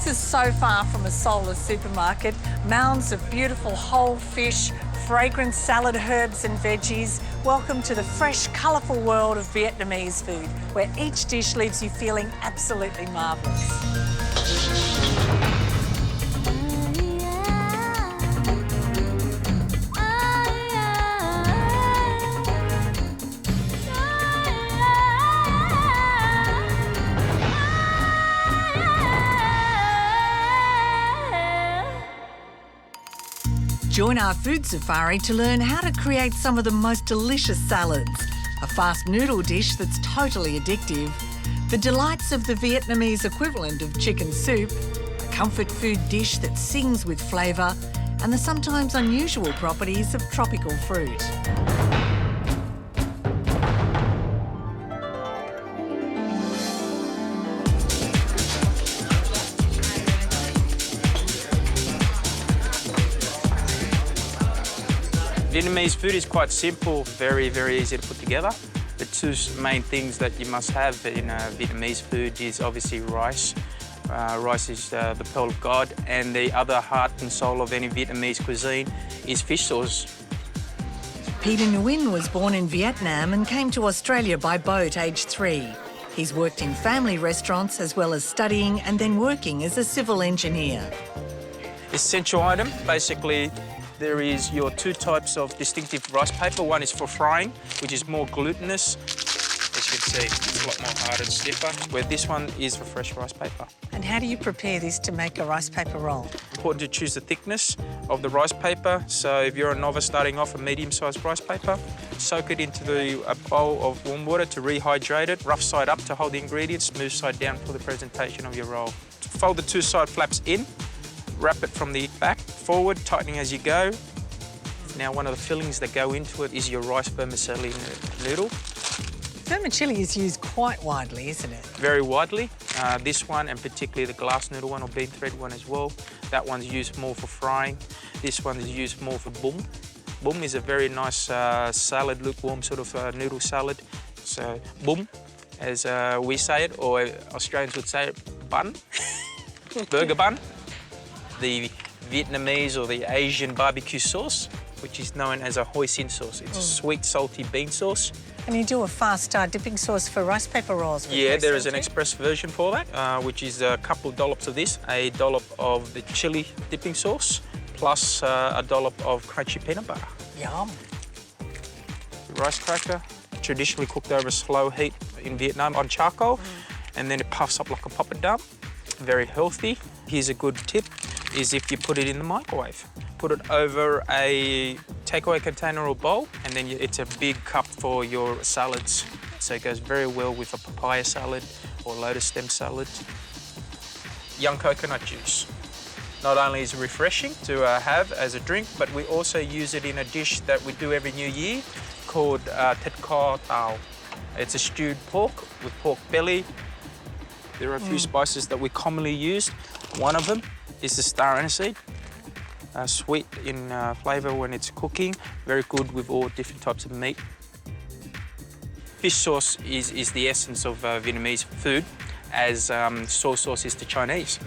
This is so far from a soulless supermarket. Mounds of beautiful whole fish, fragrant salad herbs and veggies. Welcome to the fresh, colourful world of Vietnamese food, where each dish leaves you feeling absolutely marvellous. Join our food safari to learn how to create some of the most delicious salads, a fast noodle dish that's totally addictive, the delights of the Vietnamese equivalent of chicken soup, a comfort food dish that sings with flavour, and the sometimes unusual properties of tropical fruit. Vietnamese food is quite simple, very, very easy to put together. The two main things that you must have in Vietnamese food is obviously rice. Rice is the pearl of God, and the other heart and soul of any Vietnamese cuisine is fish sauce. Peter Nguyen was born in Vietnam and came to Australia by boat aged 3. He's worked in family restaurants as well as studying and then working as a civil engineer. Essential item, basically, there is your two types of distinctive rice paper. One is for frying, which is more glutinous. As you can see, it's a lot more hard and stiffer, where this one is for fresh rice paper. And how do you prepare this to make a rice paper roll? Important to choose the thickness of the rice paper. So if you're a novice starting off, a medium-sized rice paper, soak it into a bowl of warm water to rehydrate it, rough side up to hold the ingredients, smooth side down for the presentation of your roll. Fold the two side flaps in, wrap it from the back forward, tightening as you go. Now, one of the fillings that go into it is your rice vermicelli noodle. Vermicelli is used quite widely, isn't it? Very widely. This one, and particularly the glass noodle one or bean thread one as well. That one's used more for frying. This one is used more for bum. Bum is a very nice salad, lukewarm sort of noodle salad. So bum, as we say it, or Australians would say it, bun, burger bun. The Vietnamese or the Asian barbecue sauce, which is known as a hoisin sauce. It's a sweet, salty bean sauce. And you do a fast dipping sauce for rice paper rolls. Yeah, there is an express version for that, which is a couple of dollops of this, a dollop of the chili dipping sauce, plus a dollop of crunchy peanut butter. Yum. Rice cracker, traditionally cooked over slow heat in Vietnam on charcoal, and then it puffs up like a poppadom. Very healthy. Here's a good tip, is if you put it in the microwave. Put it over a takeaway container or bowl, and then it's a big cup for your salads. So it goes very well with a papaya salad or lotus stem salad. Young coconut juice. Not only is it refreshing to have as a drink, but we also use it in a dish that we do every New Year called thịt kho tàu. It's a stewed pork with pork belly. There are a few spices that we commonly use. One of them is the star aniseed. Sweet in flavour when it's cooking, very good with all different types of meat. Fish sauce is the essence of Vietnamese food, as soy sauce is to Chinese.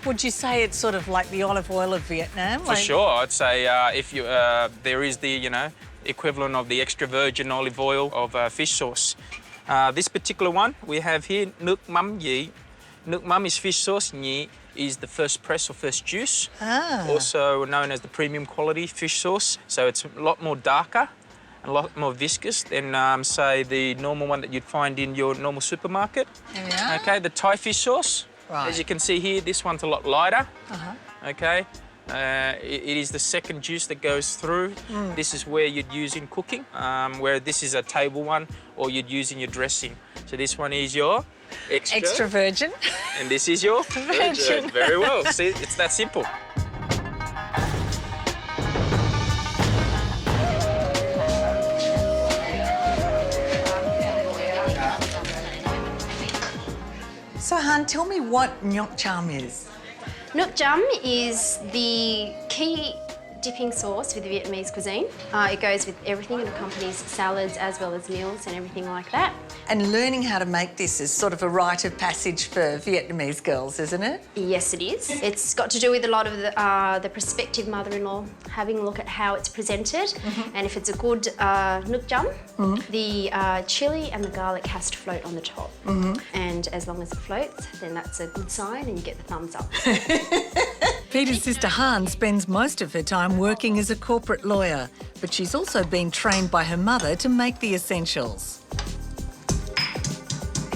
Would you say it's sort of like the olive oil of Vietnam? For sure, I'd say if you there is the equivalent of the extra virgin olive oil of fish sauce. This particular one we have here, nước mắm nhị. Nước mắm is fish sauce, nhị is the first press or first juice, also known as the premium quality fish sauce. So it's a lot more darker and a lot more viscous than, say, the normal one that you'd find in your normal supermarket. Yeah. Okay, the Thai fish sauce, as you can see here, this one's a lot lighter. Okay, it is the second juice that goes through. This is where you'd use in cooking, where this is a table one, or you'd use in your dressing. So this one is your extra virgin. And this is your virgin. Very well. See, it's that simple. So, Han, tell me what nhok cham is. Nhok cham is the key dipping sauce with Vietnamese cuisine. It goes with everything and accompanies salads as well as meals and everything like that. And learning how to make this is sort of a rite of passage for Vietnamese girls, isn't it? Yes, it is. It's got to do with a lot of the prospective mother-in-law having a look at how it's presented, and if it's a good nuoc cham, the chilli and the garlic has to float on the top. And as long as it floats, then that's a good sign and you get the thumbs up. Peter's sister Han spends most of her time working as a corporate lawyer, but she's also been trained by her mother to make the essentials.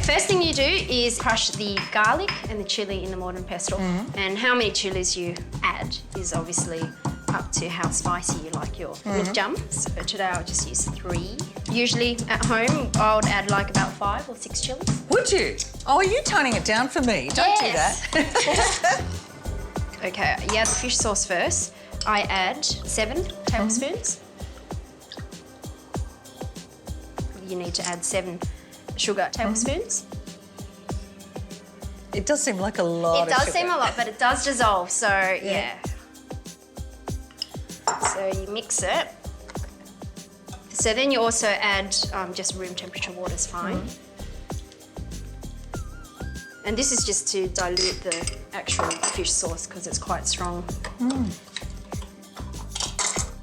First thing you do is crush the garlic and the chilli in the mortar and pestle. And how many chillis you add is obviously up to how spicy you like your nuoc cham. So today I'll just use 3. Usually at home I would add like about 5 or 6 chillis. Would you? Oh, are you toning it down for me? Don't do that. Okay, you add the fish sauce first. I add 7 tablespoons. You need to add 7 sugar tablespoons. It does seem like a lot. It does seem a lot, but it does dissolve, so yeah. So you mix it. So then you also add just room temperature water is fine. And this is just to dilute the actual fish sauce because it's quite strong.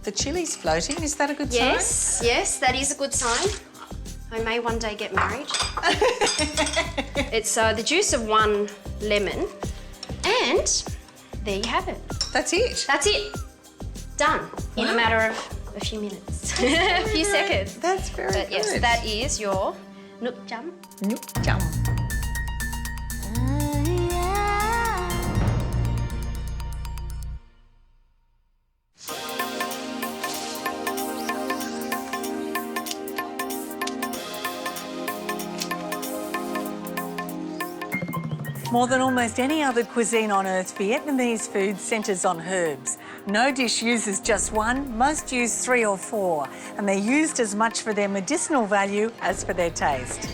The chili's floating, is that a good sign? Yes, yes, that is a good sign. I may one day get married. It's the juice of 1 lemon, and there you have it. That's it? That's it. Done in a matter of a few minutes, a few seconds. That's very good. But yes, that is your nuoc cham. Nuoc cham. More than almost any other cuisine on earth, Vietnamese food centres on herbs. No dish uses just one, most use 3 or 4, and they're used as much for their medicinal value as for their taste.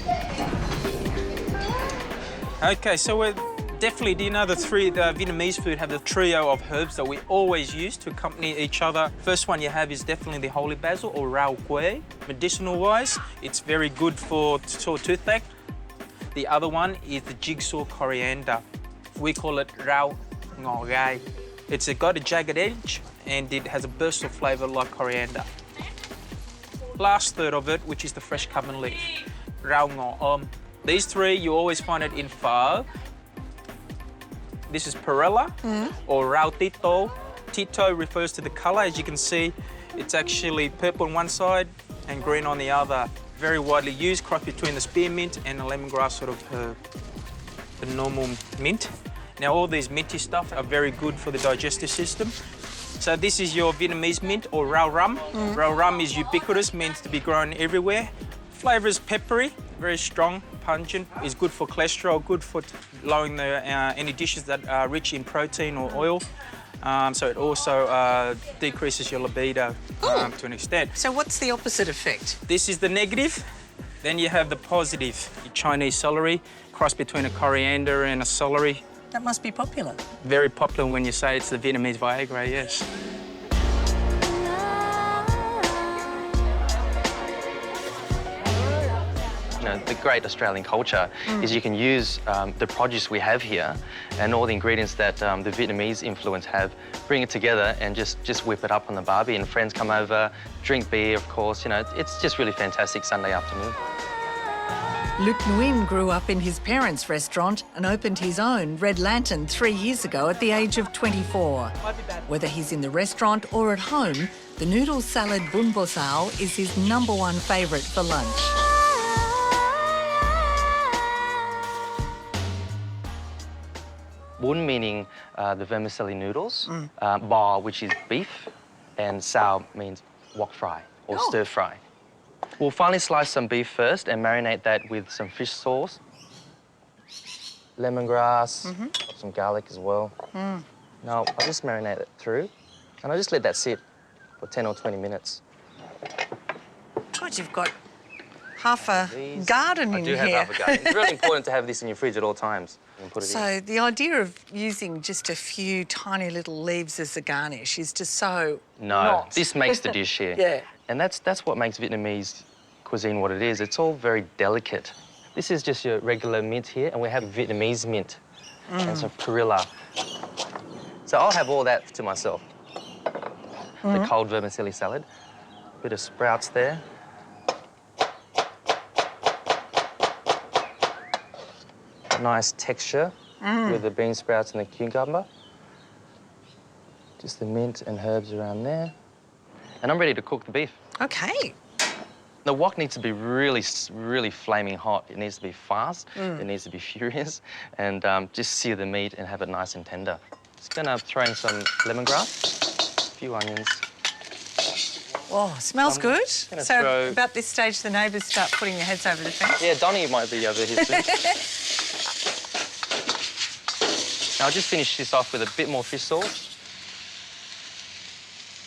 Okay, so we're definitely, do you know the Vietnamese food have the trio of herbs that we always use to accompany each other? First one you have is definitely the holy basil or rau quế. Medicinal-wise, it's very good for sore toothache. The other one is the jigsaw coriander. We call it rau ngò gai. It's got a jagged edge and it has a burst of flavour like coriander. Last third of it, which is the fresh cumin leaf, rau ngò om. These 3, you always find it in pho. This is perella or rau tito. Tito refers to the colour. As you can see, it's actually purple on one side and green on the other. Very widely used, cross between the spearmint and the lemongrass sort of herb, the normal mint. Now, all these minty stuff are very good for the digestive system. So this is your Vietnamese mint or rau rum. Rau rum is ubiquitous, means to be grown everywhere. Flavour is peppery, very strong, pungent. Is good for cholesterol, good for lowering the, any dishes that are rich in protein or oil. So it also decreases your libido to an extent. So what's the opposite effect? This is the negative. Then you have the positive. Chinese celery, cross between a coriander and a celery. That must be popular. Very popular when you say it's the Vietnamese Viagra, yes. You know, the great Australian culture is you can use the produce we have here and all the ingredients that the Vietnamese influence have, bring it together and just whip it up on the barbie, and friends come over, drink beer, of course. You know, it's just really fantastic Sunday afternoon. Luc Nguyen grew up in his parents' restaurant and opened his own Red Lantern 3 years ago at the age of 24. Whether he's in the restaurant or at home, the noodle salad bun bo sao is his #1 favourite for lunch. Bun meaning the vermicelli noodles, ba, which is beef, and sao means wok fry or stir fry. We'll finally slice some beef first and marinate that with some fish sauce, lemongrass, some garlic as well. Now, I'll just marinate it through, and I'll just let that sit for 10 or 20 minutes. God, you've got half a garden in here. I do have half a garden. It's really important to have this in your fridge at all times. and put it in. So the idea of using just a few tiny little leaves as a garnish is just so No, this makes the dish here. Yeah. And that's what makes Vietnamese cuisine what it is. It's all very delicate. This is just your regular mint here, and we have Vietnamese mint and some perilla. So I'll have all that to myself. The cold vermicelli salad, bit of sprouts there. Nice texture with the bean sprouts and the cucumber. Just the mint and herbs around there. And I'm ready to cook the beef. Okay. The wok needs to be really, really flaming hot. It needs to be fast. It needs to be furious. And just sear the meat and have it nice and tender. Just gonna throw in some lemongrass, a few onions. Oh, smells good. So throw- about this stage, the neighbours start putting their heads over the fence. Yeah, Donnie might be over here soon. Now I'll just finish this off with a bit more fish sauce.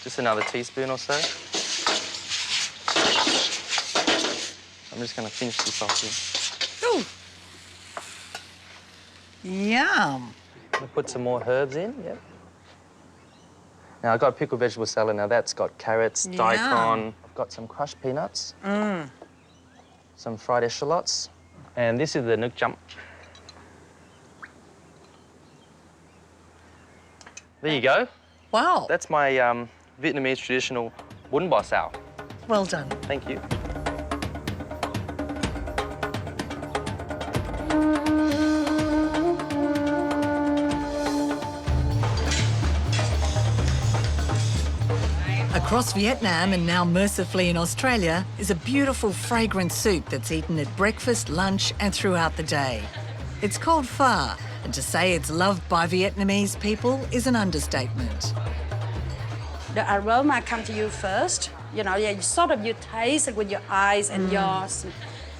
Just another teaspoon or so. I'm just going to finish this off here. Ooh. Yum. I'll put some more herbs in, yep. Now I've got pickled vegetable salad. Now that's got carrots, daikon. I've got some crushed peanuts. Some fried echallots. And this is the nuoc cham. There you go. Wow. That's my Vietnamese traditional bún bò xào. Well done. Thank you. Across Vietnam and now mercifully in Australia is a beautiful fragrant soup that's eaten at breakfast, lunch and throughout the day. It's called pho, and to say it's loved by Vietnamese people is an understatement. The aroma comes to you first. You know, you sort of you taste it with your eyes and your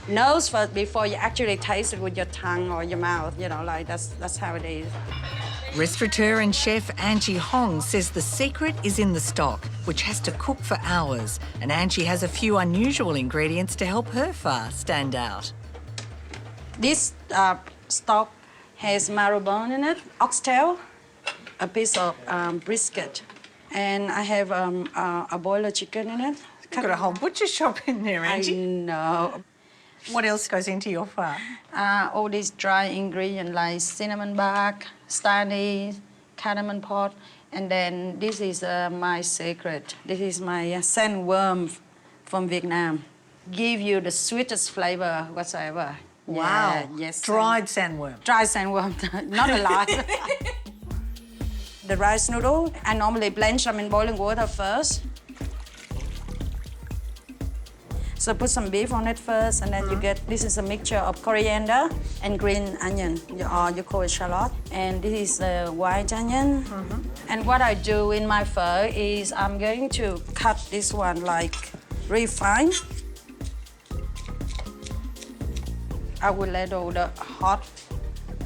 nose first before you actually taste it with your tongue or your mouth. You know, like that's how it is. Restaurateur and chef Angie Hong says the secret is in the stock, which has to cook for hours. And Angie has a few unusual ingredients to help her pho stand out. This stock has marrow bone in it, oxtail, a piece of brisket, and I have a boiler chicken in it. You've got a whole butcher shop in there, I Angie. know. What else goes into your pho? All these dry ingredients like cinnamon bark, star anise, cardamom pod, and then this is my secret. This is my sandworm from Vietnam. Give you the sweetest flavor whatsoever. Wow. Yeah, yes. Dried sandworm. Dry sandworm, not alive. The rice noodle, I normally blanch them in boiling water first. So put some beef on it first, and then you get, this is a mixture of coriander and green onion, or you call it shallot. And this is the white onion. And what I do in my pho is I'm going to cut this one like really fine. I will let all the hot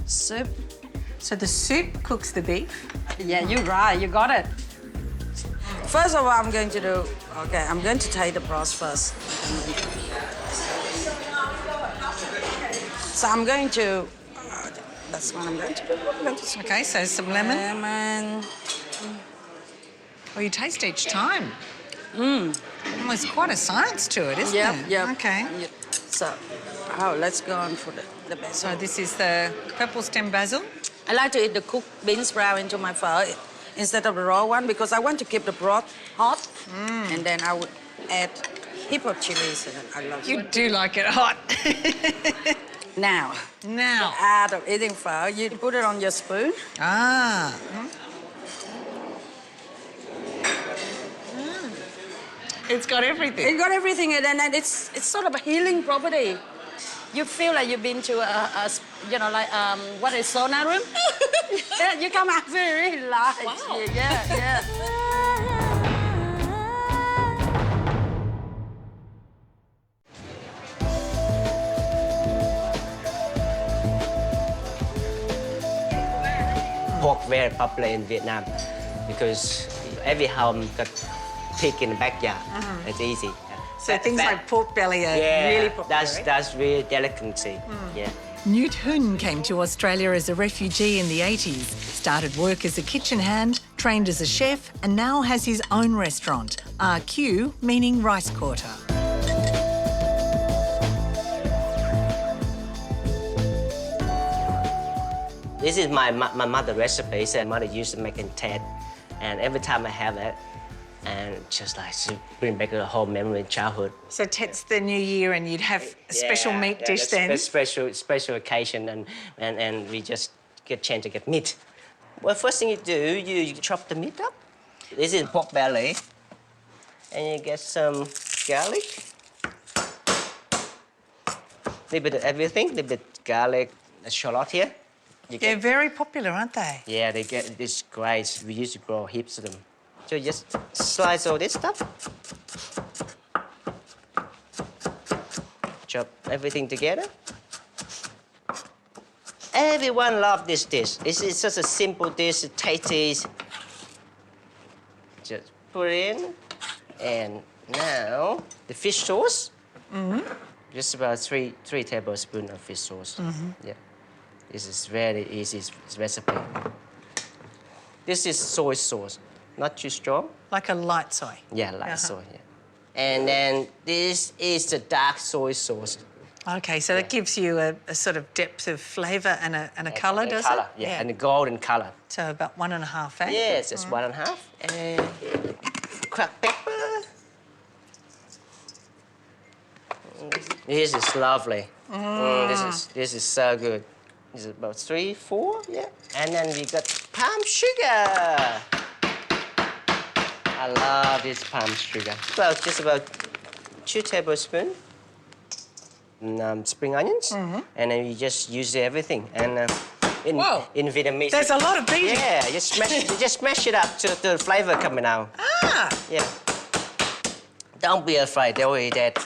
soup. So the soup cooks the beef? Yeah, you're right, you got it. First of all, I'm going to do, okay, I'm going to take the broth first. So I'm going to, that's what I'm going to do. Okay, so some lemon. Lemon. Well, you taste each time. Well, there's quite a science to it, isn't Yep, there? yep. Okay. Yep. So, let's go on for the basil. So this is the purple stem basil. I like to eat the cooked bean sprout into my pho instead of the raw one because I want to keep the broth hot. And then I would add heap of chilies in it. I love You it. do like it hot. Now, Now. out of eating pho, you put it on your spoon. Ah. It's got everything. It got everything in it, and it's sort of a healing property. You feel like you've been to a you know, like, what is sauna room? Yeah, you come out very light. Wow. Yeah. Pork very popular in Vietnam because every home got pig in the backyard. It's easy. So things like pork belly are really popular. That's really delicacy. Yeah. Newt Hun came to Australia as a refugee in the 80s, started work as a kitchen hand, trained as a chef, and now has his own restaurant, RQ, meaning rice quarter. This is my mother's recipe. So mother used to make in Tet, and every time I have it, and just like to bring back the whole memory of childhood. So Tet's the new year and you'd have a special meat dish then? Special occasion, and we just get chance to get meat. Well, first thing you do, you chop the meat up. This is pork belly, and you get some garlic. Little bit of everything, little bit garlic, a shallot here. They're very popular, aren't they? Yeah, they get this great. We used to grow heaps of them. So you just slice all this stuff. Chop everything together. Everyone loves this dish. It's just a simple dish, tasty. Just put it in. And now, the fish sauce. Just about three tablespoons of fish sauce. Yeah. This is very easy recipe. This is soy sauce. Not too strong. Like a light soy? Yeah, light soy, yeah. And then this is the dark soy sauce. OK, so that gives you a sort of depth of flavour and a colour, does it? Yeah, and a golden colour. So about 1.5, eh? Yes, just 1.5. And cracked pepper. This is lovely. This is so good. This is about 3, 4, yeah. And then we got palm sugar. I love this palm sugar. Well, just about 2 tablespoons. Spring onions. And then you just use everything. And in Vietnamese... There's a lot of beating. Yeah, you just smash it up to the flavour coming out. Ah! Yeah. Don't be afraid, they'll eat that.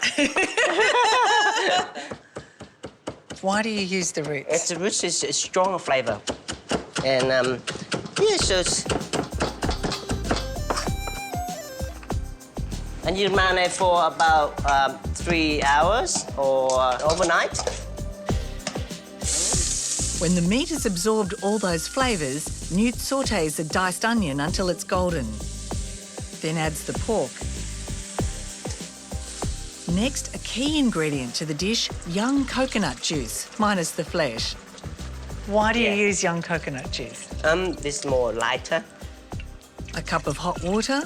Why do you use the roots? The roots is a stronger flavour. And, yeah, so it's... And you marinate for about 3 hours or overnight. When the meat has absorbed all those flavours, Newt sautés a diced onion until it's golden. Then adds the pork. Next, a key ingredient to the dish, young coconut juice, minus the flesh. Why do you use young coconut juice? This is more lighter. A cup of hot water.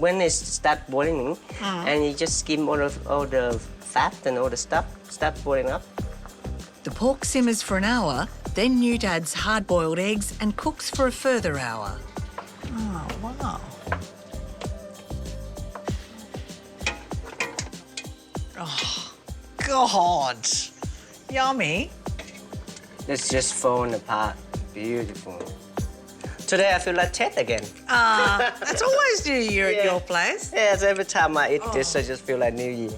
When it starts boiling, and you just skim all the fat and all the stuff, start boiling up. The pork simmers for an hour, then Newt adds hard-boiled eggs and cooks for a further hour. Oh, wow. Oh, God. Yummy. It's just falling apart. Beautiful. Today I feel like Ted again. That's always New Year at your place. Yeah, so every time I eat this, I just feel like New Year.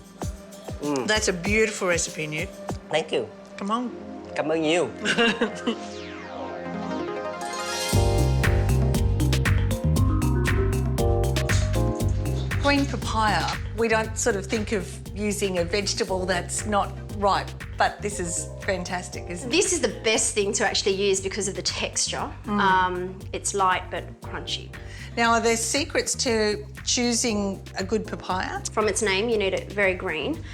That's a beautiful recipe, Newt. Thank you. Come on. Cảm ơn nhiều. Green papaya, we don't sort of think of using a vegetable that's not ripe, but this is fantastic, isn't it? This is the best thing to actually use because of the texture. It's light but crunchy. Now, are there secrets to choosing a good papaya? From its name, you need it very green.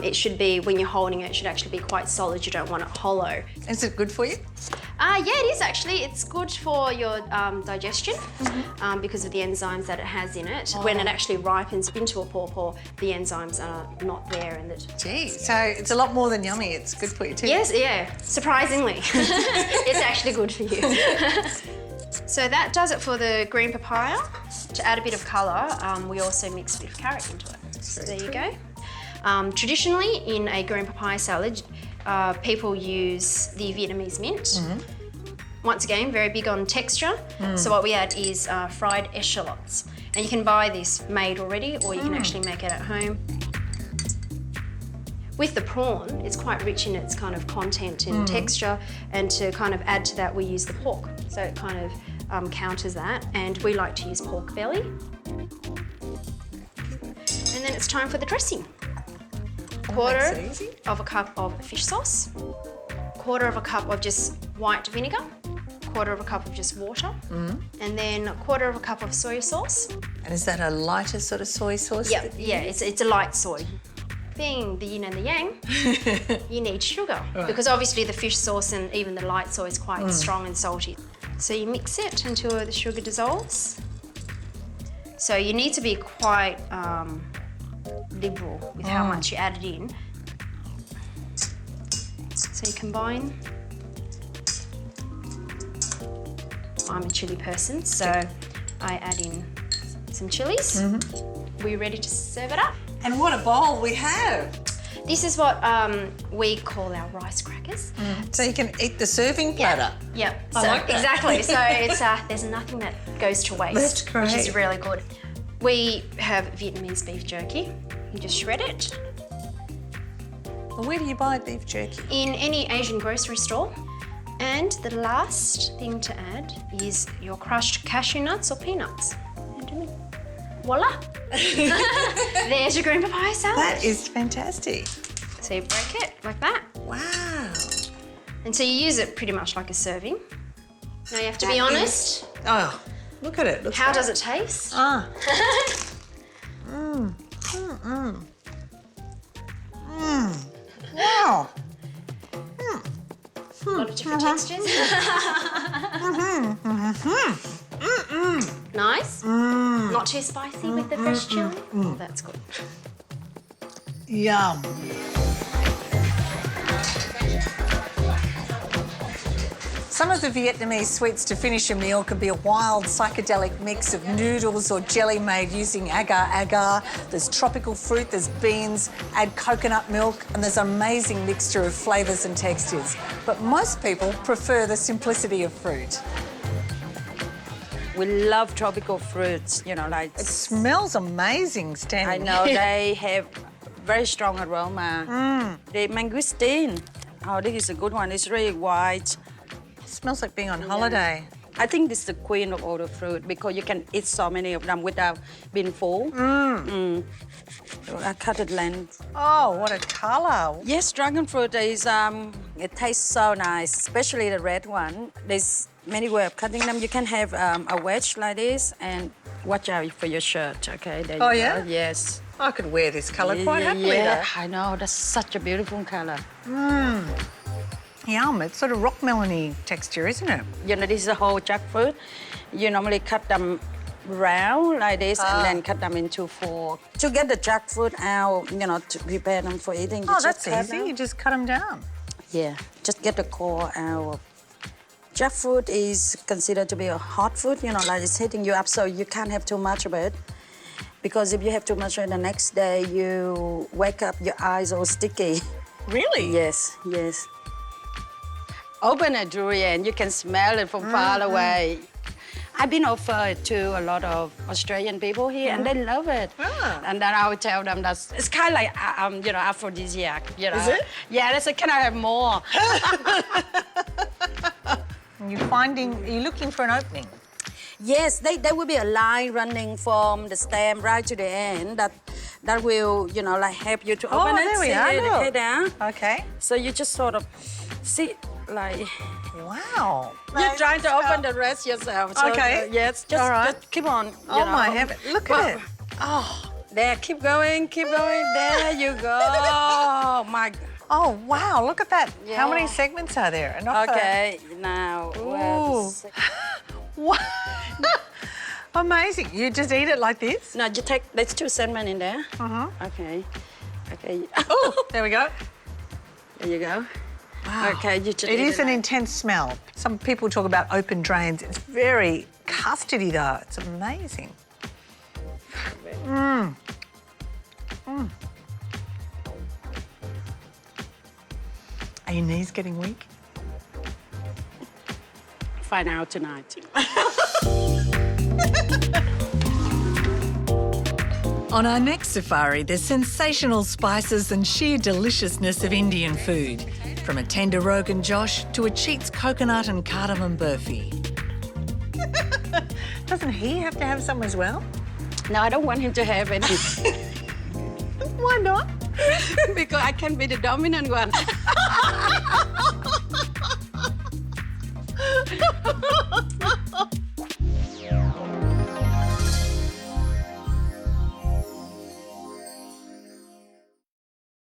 It should be, when you're holding it, it should actually be quite solid. You don't want it hollow. Is it good for you? Yeah, it is actually. It's good for your digestion because of the enzymes that it has in it. When it actually ripens into a pawpaw, the enzymes are not there. And Gee, so it's a lot more than yummy. It's good for you too. Yes, yeah, surprisingly. It's actually good for you. So that does it for the green papaya. To add a bit of colour, we also mix a bit of carrot into it. So there you go. Traditionally, in a green papaya salad, people use the Vietnamese mint. Once again, very big on texture. So what we add is fried eschalots. And you can buy this made already, or you can actually make it at home. With the prawn, it's quite rich in its kind of content and texture, and to kind of add to that, we use the pork. So it kind of counters that, and we like to use pork belly. And then it's time for the dressing. Quarter of a cup of fish sauce. quarter of a cup of just white vinegar, quarter of a cup of just water, and then a quarter of a cup of soy sauce. And is that a lighter sort of soy sauce? Yeah, yeah, it's a light soy. Being the yin and the yang, you need sugar because obviously the fish sauce and even the light soy is quite strong and salty. So you mix it until the sugar dissolves. So you need to be quite liberal with how much you add it in. So you combine. I'm a chili person, so I add in some chilies. We're ready to serve it up. And what a bowl we have. This is what we call our rice crackers. So you can eat the serving platter. Yeah, I so, like that. exactly. So it's there's nothing that goes to waste. That's great. Which is really good. We have Vietnamese beef jerky. You just shred it Well, where do you buy beef jerky? in any Asian grocery store. And the last thing to add is your crushed cashew nuts or peanuts. And voila! There's your green papaya salad. That is fantastic. So you break it like that. Wow. And so you use it pretty much like a serving. Now you have to be honest. Oh, look at it. Looks How great. does it taste? Ah. Wow. A lot of different textures. Nice. Not too spicy with the fresh chili. Oh, that's good. Yum. Some of the Vietnamese sweets to finish a meal can be a wild psychedelic mix of noodles or jelly made using agar-agar. There's tropical fruit, there's beans, add coconut milk, and there's an amazing mixture of flavours and textures. But most people prefer the simplicity of fruit. We love tropical fruits, you know, like... It smells amazing standing I know, here. they have very strong aroma. The mangosteen, oh, this is a good one. It's really white. It smells like being on holiday. I think this is the queen of all the fruit because you can eat so many of them without being full. I cut it length. Oh, what a colour. Yes, dragon fruit is, it tastes so nice, especially the red one. There's many ways of cutting them. You can have a wedge like this and watch out for your shirt, okay? There Oh, you yeah? go. Yes. I could wear this colour quite happily, Yeah, though. I know, that's such a beautiful colour. Yum, it's sort of rock melony texture, isn't it? You know, this is a whole jackfruit. You normally cut them round like this and then cut them into four. To get the jackfruit out, you know, to prepare them for eating. you Oh, just that's cut easy. them. You just cut them down. Yeah, just get the core out. Jackfruit is considered to be a hot food, you know, like it's heating you up, so you can't have too much of it. Because if you have too much of it the next day, you wake up, your eyes all sticky. Really? Yes, yes. Open a durian, you can smell it from far away. I've been offered to a lot of Australian people here, and they love it. And then I would tell them that it's kind of like, you know, aphrodisiac. You know? Is it? Yeah, they say, can I have more? And are you looking for an opening? Yes, there will be a line running from the stem right to the end that will, you know, like help you to open it. there we See are, it? look. Okay, there. Okay. So you just sort of see, like, Wow. you're trying to open the rest yourself. So, Okay. yes, just, All right. just keep on. Oh, my heaven. Look at it. Oh, there, keep going, keep going. There you go. Oh, my. Oh, wow, look at that. How many Yeah. segments are there? Enough for- Okay, now. Ooh. What? Amazing. You just eat it like this? No, you take, there's 2 segments in there. Okay. Okay. Oh, there we go. There you go. Wow. Okay, you just It eat is an like- intense smell. Some people talk about open drains. It's very custardy, though. It's amazing. Are your knees getting weak? Find out tonight. On our next safari, there's sensational spices and sheer deliciousness of Indian food, from a tender Rogan Josh to a Cheats coconut and cardamom burfi. Doesn't he have to have some as well? No, I don't want him to have any. Why not? Because I can be the dominant one.